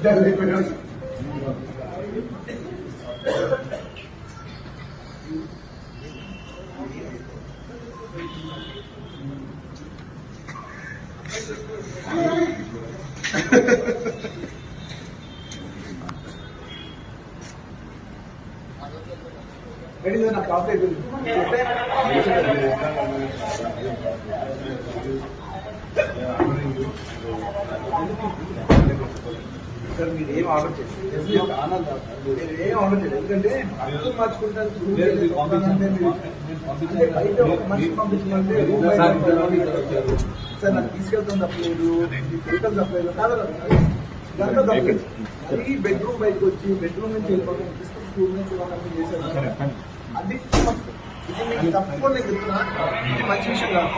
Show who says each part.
Speaker 1: నా coffee sir మీరు ఏం ఆర్డర్ చేయండి, ఏం ఆర్డర్ చేయండి. ఎందుకంటే అర్థం మార్చుకుంటారు బయట ఒక మనిషి పంపించమంటే సార్ నాకు తీసుకెళ్తాం తప్పలేదు, వెళ్తాం తప్పలేదు కాదు, దాంట్లో తప్పలేదు. అది బెడ్రూమ్ బయటకు వచ్చి బెడ్రూమ్ నుంచి వెళ్ళిపోతాం స్కూల్ నుంచి వాళ్ళని చేశారు. అది ఇది మీకు తప్పకుండా నేను చెప్తున్నా, ఇది మంచి విషయం కాదు.